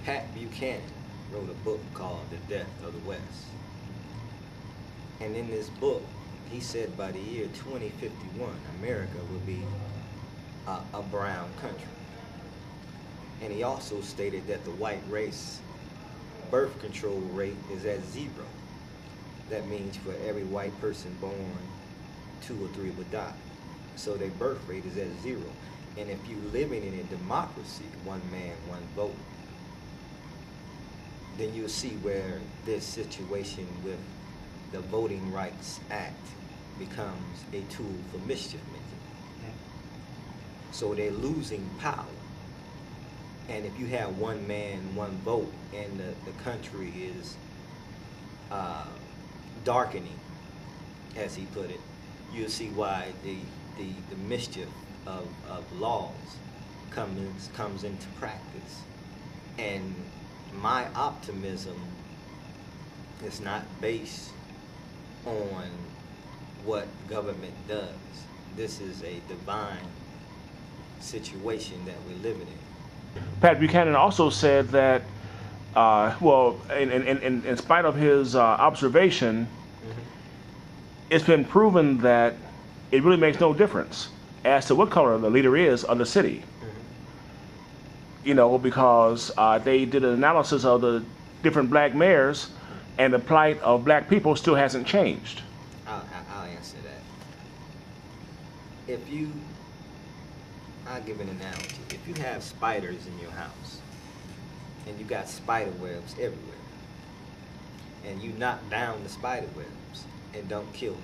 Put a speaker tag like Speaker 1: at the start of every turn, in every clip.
Speaker 1: Pat Buchanan wrote a book called The Death of the West. And in this book, he said by the year 2051, America will be a brown country. And he also stated that the white race birth control rate is at 0. That means for every white person born, 2 or 3 would die. So their birth rate is at 0. And if you're living in a democracy, one man, one vote, then you'll see where this situation with the Voting Rights Act becomes a tool for mischief making. So they're losing power. And if you have one man, one vote, and the country is darkening, as he put it, you'll see why the mischief of laws comes into practice. And my optimism is not based on what government does. This is a divine situation that we're living in.
Speaker 2: Pat Buchanan also said that, well, in spite of his observation, it's been proven that it really makes no difference as to what color the leader is of the city. You know, because they did an analysis of the different black mayors, and the plight of black people still hasn't changed.
Speaker 1: I'll answer that. I'll give an analogy. If you have spiders in your house, and you got spider webs everywhere, and you knock down the spider webs and don't kill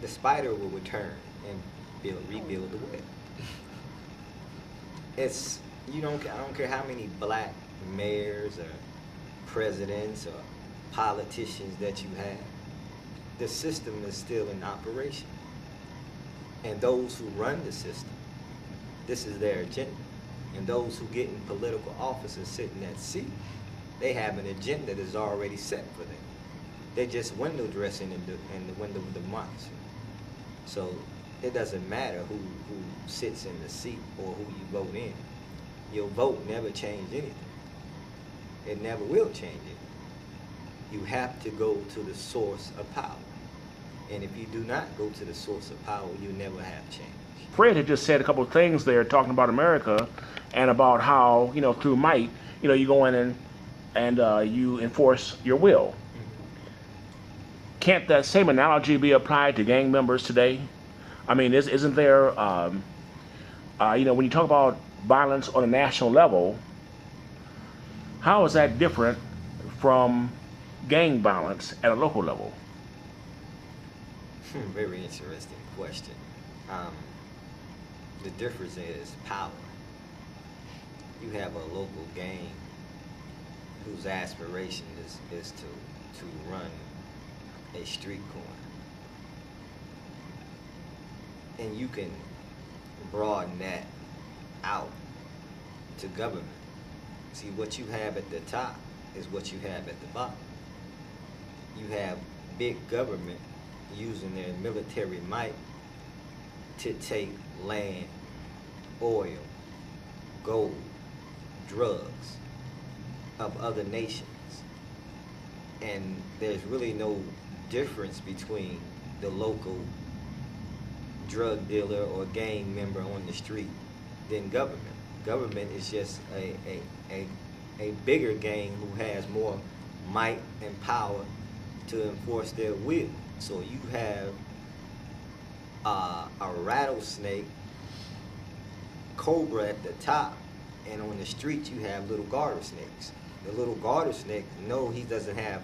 Speaker 1: the spider will return and rebuild the web. I don't care how many black mayors or presidents or politicians that you have, the system is still in operation. And those who run the system, this is their agenda. And those who get in political office and sit in that seat, they have an agenda that's already set for them. They're just window dressing in the window of democracy. So it doesn't matter who sits in the seat or who you vote in. Your vote never changed anything. It never will change it. You have to go to the source of power. And if you do not go to the source of power, you never have change.
Speaker 2: Fred had just said a couple of things there talking about America and about how, you know, through might, you know, you go in and you enforce your will. Can't that same analogy be applied to gang members today? I mean, isn't there, you know, when you talk about violence on a national level, how is that different from gang violence at a local level?
Speaker 1: Very interesting question. The difference is power. You have a local gang whose aspiration is to run a street corner. And you can broaden that out to government. See, what you have at the top is what you have at the bottom. You have big government using their military might to take land, oil, gold, drugs of other nations. And there's really no difference between the local drug dealer or gang member on the street than government. Government is just a bigger gang who has more might and power to enforce their will. So you have a rattlesnake, cobra at the top, and on the street you have little garter snakes. The little garter snake, no, he doesn't have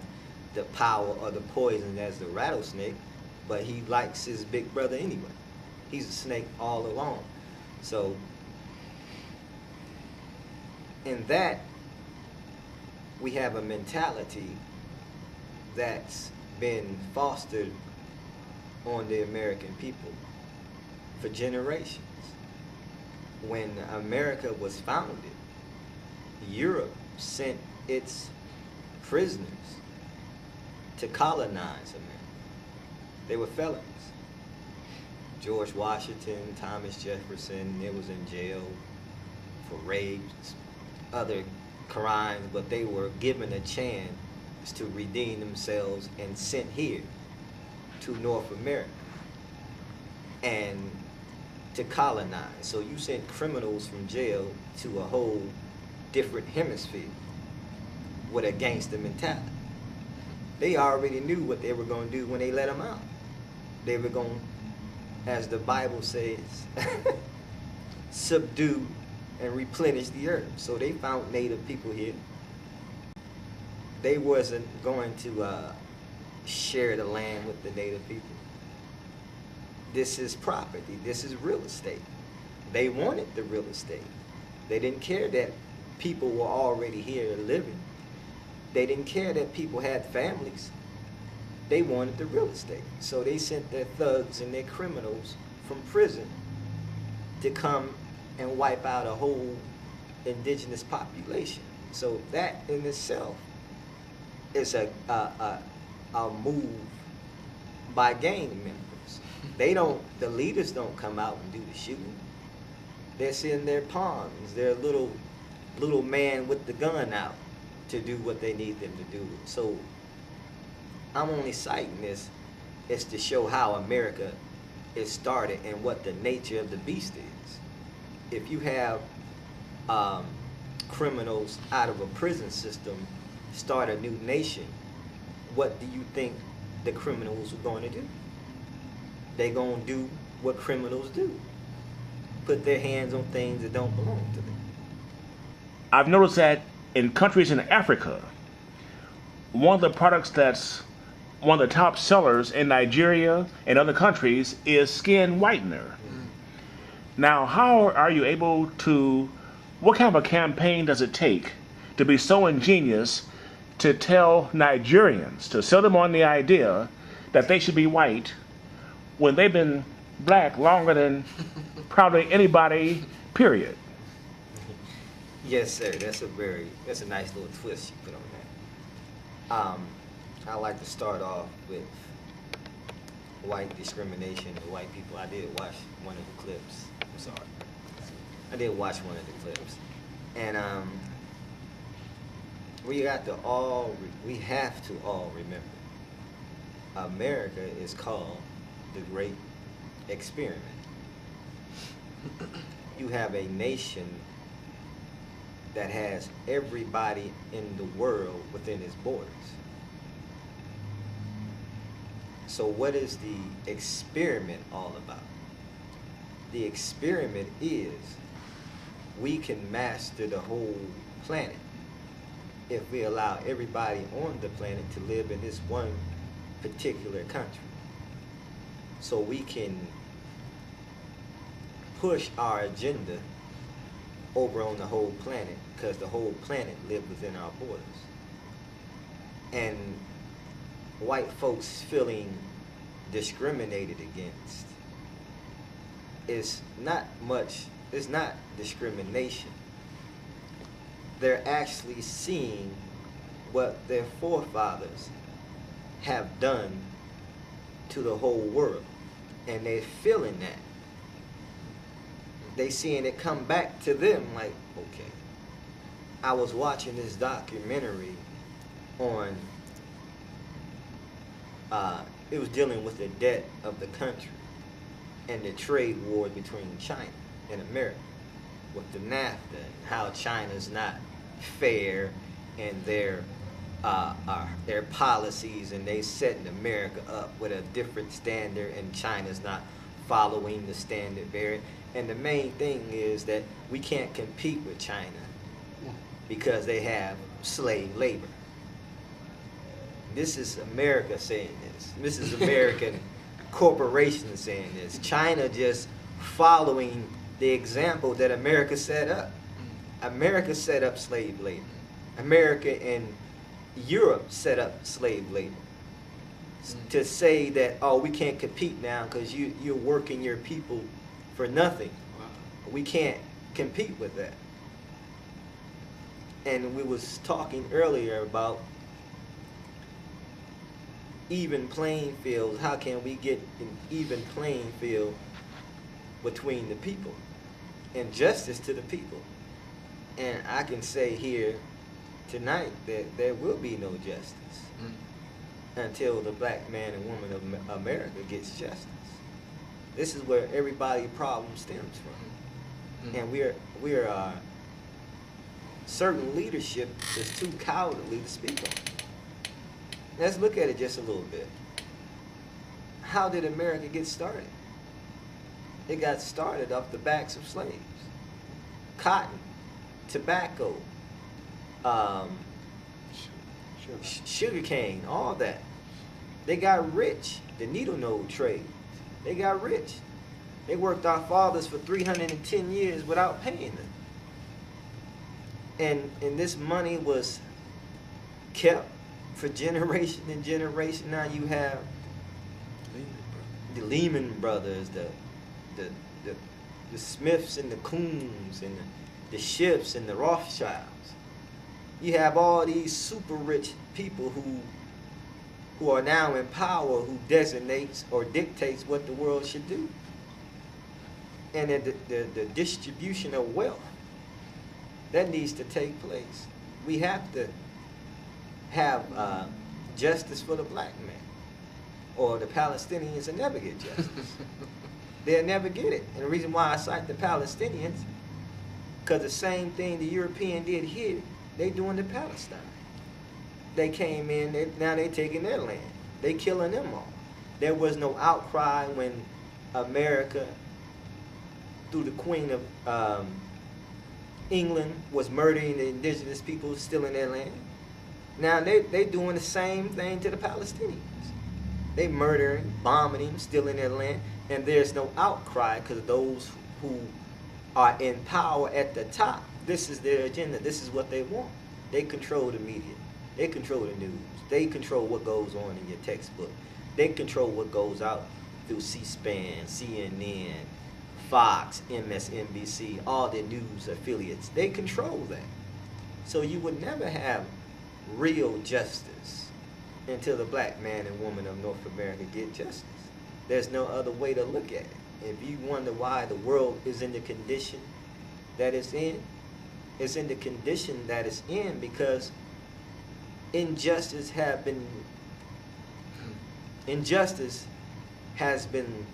Speaker 1: the power or the poison as the rattlesnake, but he likes his big brother anyway. He's a snake all along. So in that, we have a mentality that's been fostered on the American people for generations. When America was founded, Europe sent its prisoners to colonize America. They were felons. George Washington, Thomas Jefferson, they was in jail for rapes, other crimes, but they were given a chance to redeem themselves and sent here to North America and to colonize. So you sent criminals from jail to a whole different hemisphere with a gangster mentality. They already knew what they were going to do when they let them out. They were going, as the Bible says, subdue and replenish the earth. So they found native people here. They wasn't going to share the land with the native people. This is property. This is real estate. They wanted the real estate. They didn't care that people were already here living. They didn't care that people had families. They wanted the real estate. So they sent their thugs and their criminals from prison to come and wipe out a whole indigenous population. So that in itself is a move by gang members. They don't, the leaders don't come out and do the shooting. They're sitting their pawns, their little man with the gun out to do what they need them to do. So I'm only citing this is to show how America is started and what the nature of the beast is. If you have criminals out of a prison system start a new nation, what do you think the criminals are going to do? They're going to do what criminals do. Put their hands on things that don't belong to them.
Speaker 2: I've noticed that in countries in Africa, one of the products that's one of the top sellers in Nigeria and other countries is skin whitener. Now, how are you able to, what kind of a campaign does it take to be so ingenious to tell Nigerians, to sell them on the idea that they should be white when they've been black longer than probably anybody, period?
Speaker 1: Yes, sir. That's a nice little twist you put on that. I like to start off with white discrimination and white people. I did watch one of the clips. I'm sorry. I did watch one of the clips. And we have to all remember, America is called the Great Experiment. You have a nation that has everybody in the world within its borders. So what is the experiment all about? The experiment is we can master the whole planet if we allow everybody on the planet to live in this one particular country. So we can push our agenda over on the whole planet, because the whole planet lives within our borders. And white folks feeling discriminated against is not discrimination. They're actually seeing what their forefathers have done to the whole world, and they're feeling that. They seeing it come back to them like, okay. I was watching this documentary on, it was dealing with the debt of the country and the trade war between China and America with the NAFTA and how China's not fair and their policies, and they setting America up with a different standard and China's not following the standard very. And the main thing is that we can't compete with China because they have slave labor. This is America saying this. This is American corporations saying this. China just following the example that America set up. America set up slave labor. America and Europe set up slave labor. To say that, oh, we can't compete now because you're working your people for nothing. We can't compete with that. And we was talking earlier about even playing fields. How can we get an even playing field between the people and justice to the people? And I can say here tonight that there will be no justice until the black man and woman of America gets justice. This is where everybody's problem stems from. And we're certain leadership is too cowardly to speak on. Let's look at it just a little bit. How did America get started? It got started off the backs of slaves. Cotton, tobacco, sugar cane, all that. They got rich. The needle node trade. They got rich. They worked our fathers for 310 years without paying them. And this money was kept for generation and generation. Now you have the Lehman Brothers, the Smiths and the Coombs and the Schiffs and the Rothschilds. You have all these super rich people who are now in power, who designates or dictates what the world should do. And the distribution of wealth, that needs to take place. We have to have justice for the black man, or the Palestinians will never get justice. They'll never get it. And the reason why I cite the Palestinians, because the same thing the European did here, they doing to Palestine. They came in, now they taking their land. They killing them all. There was no outcry when America, through the Queen of England, was murdering the indigenous people, stealing their land. Now they doing the same thing to the Palestinians. They murdering, bombing them, stealing their land, and there's no outcry because those who are in power at the top, this is their agenda. This is what they want. They control the media. They control the news. They control what goes on in your textbook. They control what goes out through C-SPAN, CNN, Fox, MSNBC, all the news affiliates. They control that. So you would never have real justice until the black man and woman of North America get justice. There's no other way to look at it. If you wonder why the world is in the condition that it's in the condition that it's in because injustice has been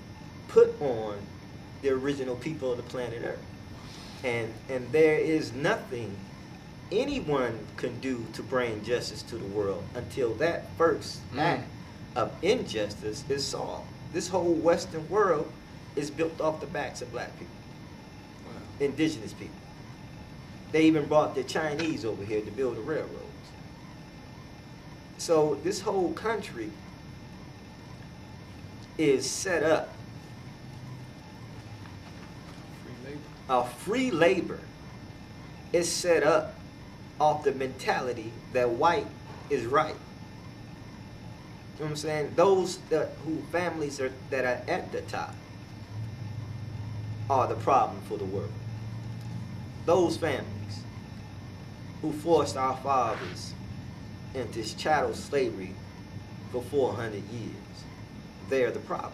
Speaker 1: put on the original people of the planet Earth. And there is nothing anyone can do to bring justice to the world until that first act of injustice is solved. This whole Western world is built off the backs of black people, indigenous people. They even brought the Chinese over here to build the railroads. So this whole country is set up. Free labor is set up off the mentality that white is right. You know what I'm saying? Those who families that are at the top are the problem for the world. Those families who forced our fathers into chattel slavery for 400 years, they're the problem.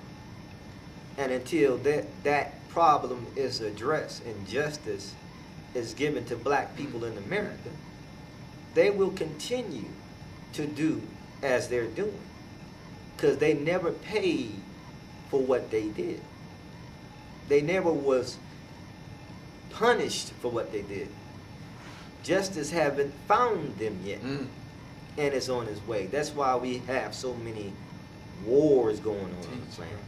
Speaker 1: And until that problem is addressed and justice is given to black people in America, they will continue to do as they're doing, because they never paid for what they did. They never was punished for what they did. Justice haven't found them yet, and it's on its way. That's why we have so many wars going on the planet.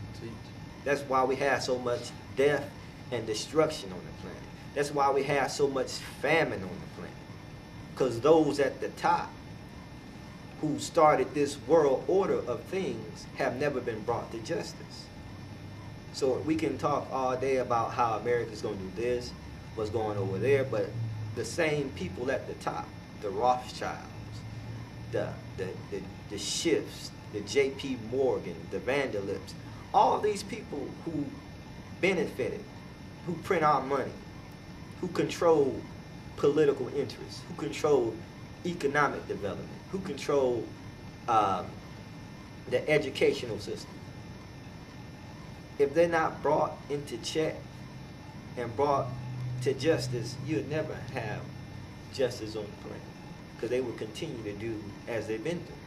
Speaker 1: That's why we have so much death and destruction on the planet. That's why we have so much famine on the planet. Because those at the top who started this world order of things have never been brought to justice. So we can talk all day about how America's going to do this, what's going over there, but the same people at the top, the Rothschilds, the Schiffs, the J.P. Morgan, the Vanderlips, all these people who benefited, who print our money, who control political interests, who control economic development, who control the educational system. If they're not brought into check and brought to justice, you'll never have just as on the planet, because they will continue to do as they've been doing.